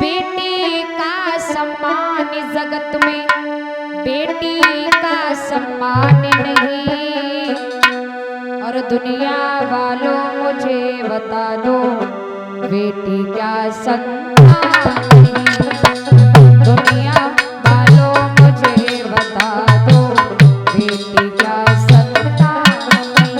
बेटी का सम्मान जगत में, बेटी का सम्मान नहीं। और दुनिया वालों मुझे बता दो, बेटी क्या संतान नहीं। दुनिया वालों मुझे बता दो, बेटी क्या संतान नहीं।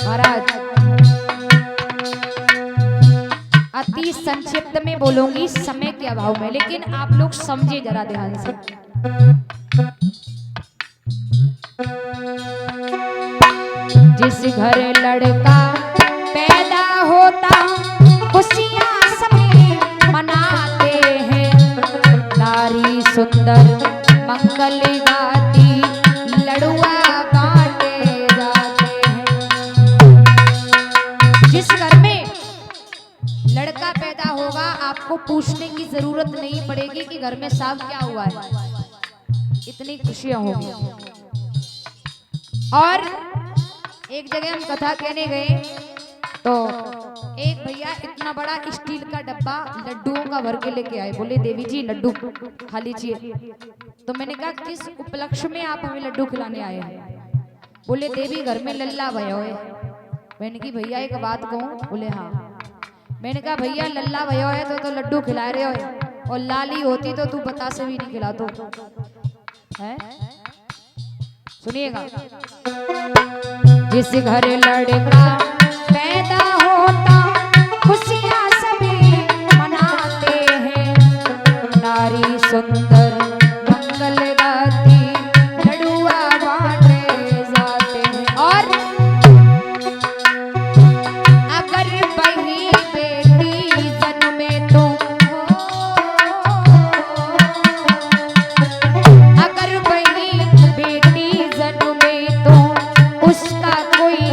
महाराज अति संक्षिप्त में बोलूंगी समय के अभाव में, लेकिन आप लोग समझे जरा ध्यान से। जिस घर लड़का पैदा होता खुशियां सभी मनाते हैं, नारी सुंदर मंगल गाती लड़ुआ बांटे जाते हैं। जिस घर में लड़का पैदा होगा आपको पूछने की जरूरत नहीं पड़ेगी कि घर में साहब क्या हुआ है, इतनी खुशियां होंगी। और एक जगह हम कथा कहने गए तो एक भैया इतना बड़ा स्टील का डब्बा लड्डुओं का भर के लेके आए। बोले देवी जी लड्डू खा लीजिए। तो मैंने कहा किस उपलक्ष्य में आप हमें लड्डू खिलाने आए हैं? बोले देवी घर में लल्ला भयो है। मैंने की भैया एक बात कहूँ? बोले हाँ। मैंने कहा भैया लल्ला भयो है तो लड्डू खिला रहे हो, और लाली होती तो तू बता से भी नहीं खिला। तो है सुनिएगा। जिस घर लड़का पैदा होता खुशियां सभी मनाते हैं, नारी सुंदर मंगल गाती लड़ुआ बांटे जाते हैं। और अगर वही बेटी जन्मे तो, अगर वही बेटी जन्मे तो उसका कोई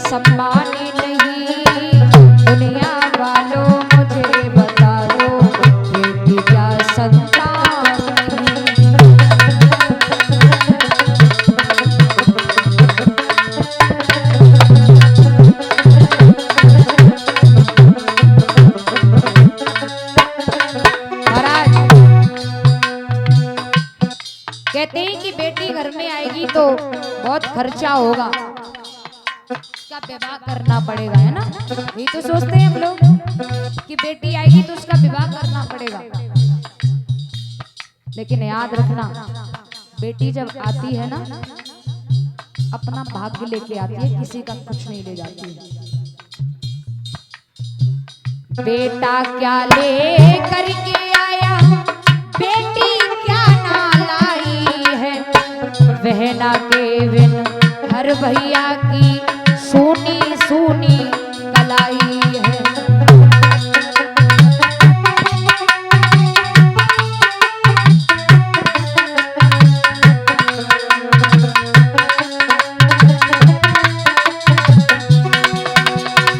सम्मान नहीं। दुनिया वालों मुझे बता दो, बेटी क्या संतान नहीं। महाराज कहते हैं कि बेटी घर में आएगी तो बहुत खर्चा होगा, उसका विवाह करना पड़ेगा, है ना? यही तो सोचते हैं हम लोग कि बेटी आएगी तो उसका विवाह करना पड़ेगा। लेकिन याद रखना, बेटी जब आती है ना अपना भाग्य लेके आती है, किसी का कुछ नहीं ले जाती है। बेटा क्या ले करके आया, बेटी क्या ना लाई है, बहना के बिन हर भैया की सोनी सोनी कलाई है।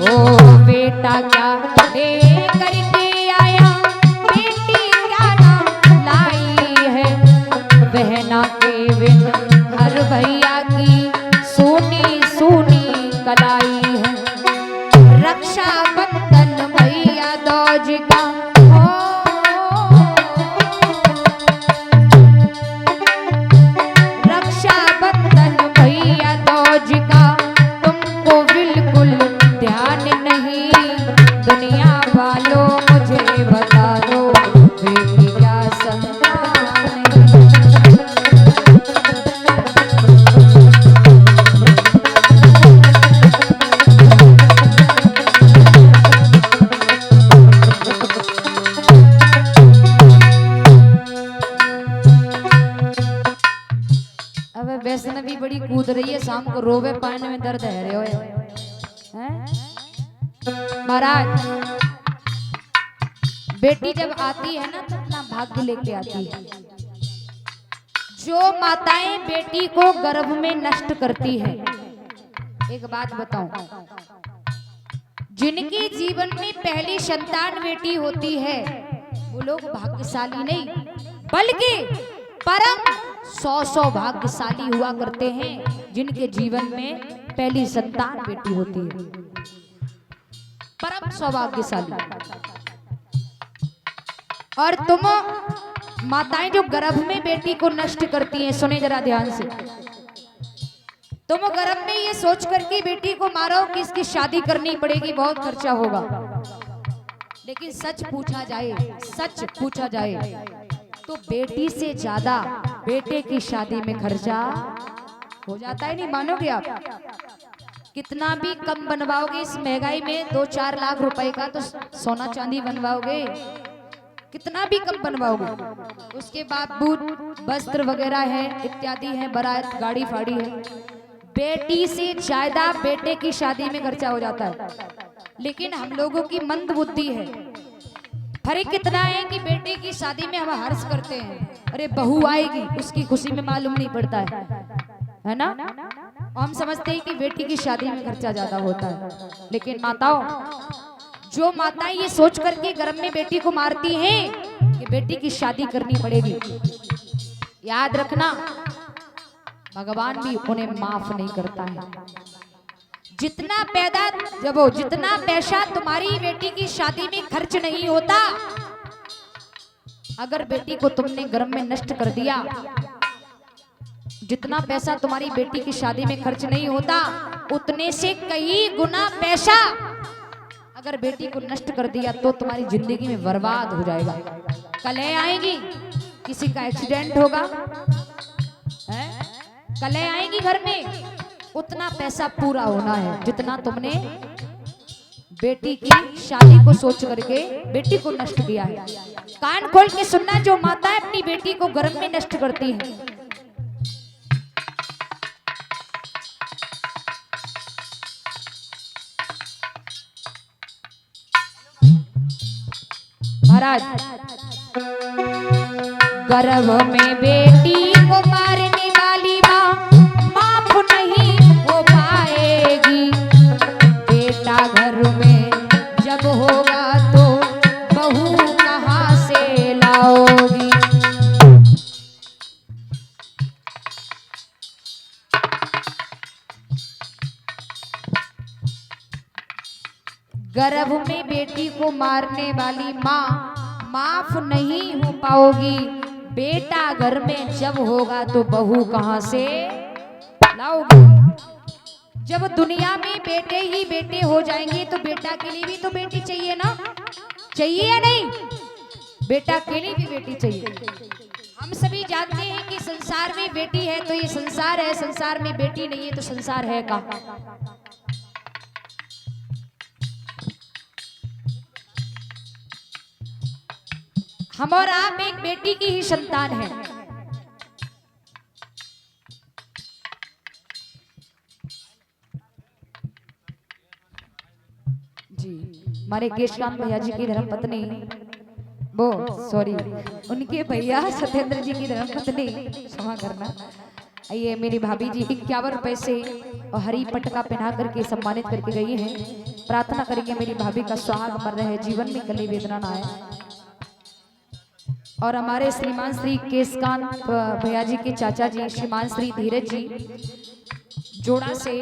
ओ बेटा क्या ले करके आया, बेटी क्या ना लाई है, बहना के बिन हर भैया की सोनी सोनी कलाई है। रक्षा बंधन भैया दौज का हो, रक्षा बंधन भैया दौज का तुमको बिल्कुल ध्यान नहीं। दुनिया वालों मुझे बता दो, बेटी क्या संतान नहीं। वैष्णवी बड़ी कूद रही है, शाम को रोवे पानी में दर्द है रहे हैं। महाराज बेटी जब आती है ना तो अपना भाग्य लेके आती है। जो माताएं बेटी को गर्भ में नष्ट करती है, एक बात बताऊं, जिनके जीवन में पहली संतान बेटी होती है वो लोग भाग्यशाली नहीं बल्कि परम 100 भाग्यशाली हुआ करते हैं जिनके जीवन में पहली संतान बेटी होती है, परम सौभाग्यशाली। और तुम माताएं जो गर्भ में बेटी को नष्ट करती हैं, सुने जरा ध्यान से, तुम गर्भ में ये सोच करके बेटी को मारो कि इसकी शादी करनी पड़ेगी, बहुत खर्चा होगा। लेकिन सच पूछा जाए तो बेटी से ज्यादा बेटे की शादी में खर्चा हो जाता है, नहीं मानोगे आप? कितना भी कम बनवाओगे इस महंगाई में, 2-4 लाख रुपए का तो सोना चांदी बनवाओगे, कितना भी कम बनवाओगे, उसके बावजूद वस्त्र वगैरह है, इत्यादि है, बारात गाड़ी फाड़ी है, बेटी से ज्यादा बेटे की शादी में खर्चा हो जाता है। लेकिन हम लोगों की मंद बुद्धि है। फर्क कितना है कि बेटे की शादी में हम हर्ष करते हैं, अरे बहू आएगी, उसकी खुशी में मालूम नहीं पड़ता है ना? हम समझते हैं कि बेटी की शादी में खर्चा ज्यादा होता है। लेकिन माताओं, जो माताएं ये सोच करके गर्भ में बेटी को मारती हैं कि बेटी की शादी करनी पड़ेगी, याद रखना भगवान भी उन्हें माफ नहीं करता है। जितना पैसा तुम्हारी बेटी की शादी में खर्च नहीं होता, अगर बेटी को तुमने गर्भ में नष्ट कर दिया, जितना पैसा तुम्हारी बेटी की शादी में खर्च नहीं होता, उतने से कई गुना पैसा अगर बेटी को नष्ट कर दिया तो तुम्हारी जिंदगी में बर्बाद हो जाएगा। कलह आएगी, किसी का एक्सीडेंट होगा, कलह आएगी घर में, उतना पैसा पूरा होना है जितना तुमने बेटी की शादी को सोच करके बेटी को नष्ट किया है। कान खोल के सुनना, जो माताएं अपनी बेटी को गर्भ में नष्ट करती हैं, महाराज, गर्भ में बेटी को मारने वाली माँ माफ नहीं हो पाएगी। बेटा घर में जब होगा तो बहू कहाँ से लाओगी। गर्भ में बेटी को मारने वाली माँ माफ नहीं हो पाओगी। बेटा घर में जब होगा तो बहू कहाँ से लाओगी। जब दुनिया में बेटे ही बेटे हो जाएंगे तो बेटा के लिए भी तो बेटी चाहिए ना, चाहिए या नहीं? बेटा के लिए भी बेटी चाहिए। हम सभी जानते हैं कि संसार में बेटी है तो ये संसार है, संसार में बेटी नहीं है तो संसार है का। हम और आप एक बेटी की ही संतान है। जी, हमारे केशकांत भैया जी की धर्मपत्नी, उनके भैया सत्येंद्र जी की धर्मपत्नी, क्षमा करना, ये मेरी भाभी जी 51 रुपए से और हरी पटका पहना करके सम्मानित करके गई हैं। प्रार्थना करेंगे मेरी भाभी का सुहाग अमर रहे, जीवन में कली वेदना ना आए। और हमारे श्रीमान श्री केशकांत भैया जी के चाचा जी श्रीमान श्री धीरज जी जोड़ा से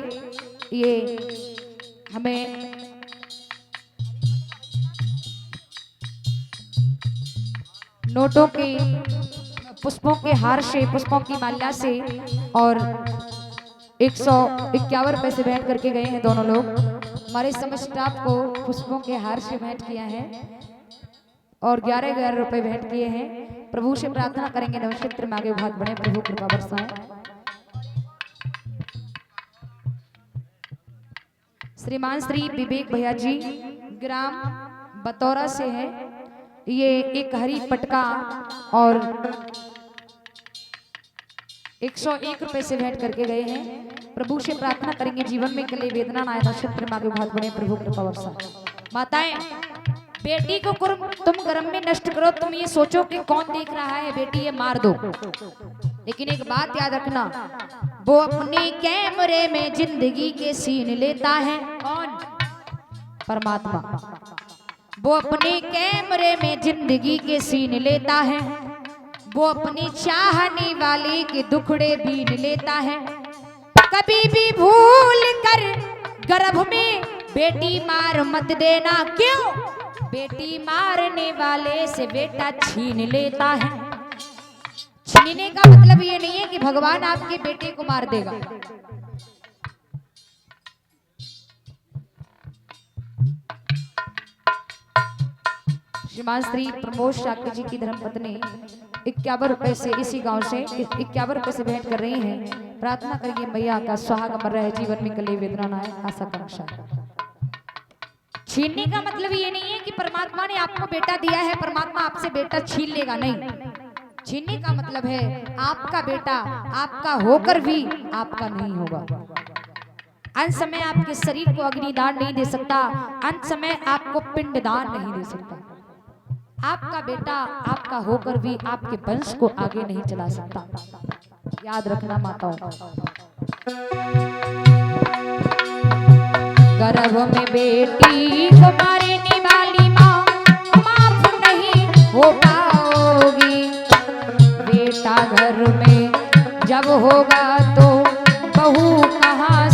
ये हमें नोटों के, पुष्पों के हार से, पुष्पों की माला से और 151 रुपए से भेंट करके गए हैं दोनों लोग। हमारे समस्त स्टाफ को पुष्पों के हार से भेंट किया है और 11-11 रुपए भेंट किए हैं। प्रभु से प्रार्थना करेंगे नवक्षेत्र में आगे भाग बढ़े, प्रभु कृपा बरसाएं। श्रीमान श्री विवेक भैया जी ग्राम बतौरा से है, ये एक हरी पटका और 101 रुपए से भेंट करके गए हैं। प्रभु से प्रार्थना करेंगे जीवन में कले वेदना ना आए, नक्षत्र में आगे भाग बढ़े, प्रभु कृपा बरसाएं। माताएं, बेटी को तुम गर्भ में नष्ट करो, तुम ये सोचो कि कौन देख रहा है, बेटी ये मार दो। लेकिन एक बात याद रखना, वो अपने कैमरे में जिंदगी के सीन लेता है। कौन? परमात्मा। वो अपने कैमरे में जिंदगी के सीन लेता है, वो अपनी चाहने वाले के दुखड़े बीन लेता है। कभी भी भूल कर गर्भ में बेटी मार मत देना। क्यों? बेटी मारने वाले से बेटा छीन लेता है। छीनने का मतलब ये नहीं है कि भगवान आपके बेटे को मार देगा। श्रीमान श्री प्रमोद शाक्य जी की धर्मपत्नी 51 रुपए से इसी गांव से 51 रुपए से भेंट कर रही हैं। प्रार्थना करिए मैया का सुहाग अमर रहे, जीवन में कले वेदना ना आए, आशा कांक्षा। छीनने का मतलब ये नहीं है कि परमात्मा ने आपको बेटा दिया है, परमात्मा आपसे बेटा छीन लेगा, नहीं। छीनने का मतलब है आपका बेटा आपका होकर भी आपका नहीं होगा। अंत समय आपके शरीर को अग्निदान नहीं दे सकता, अंत समय आपको पिंडदान नहीं दे सकता। आपका बेटा आपका होकर भी आपके वंश को आगे नहीं चला सकता। याद रखना माताओं। गर्भ में बेटी को मारने वाली माँ माफ नहीं हो पाओगी। बेटा घर में जब होगा तो बहू कहाँ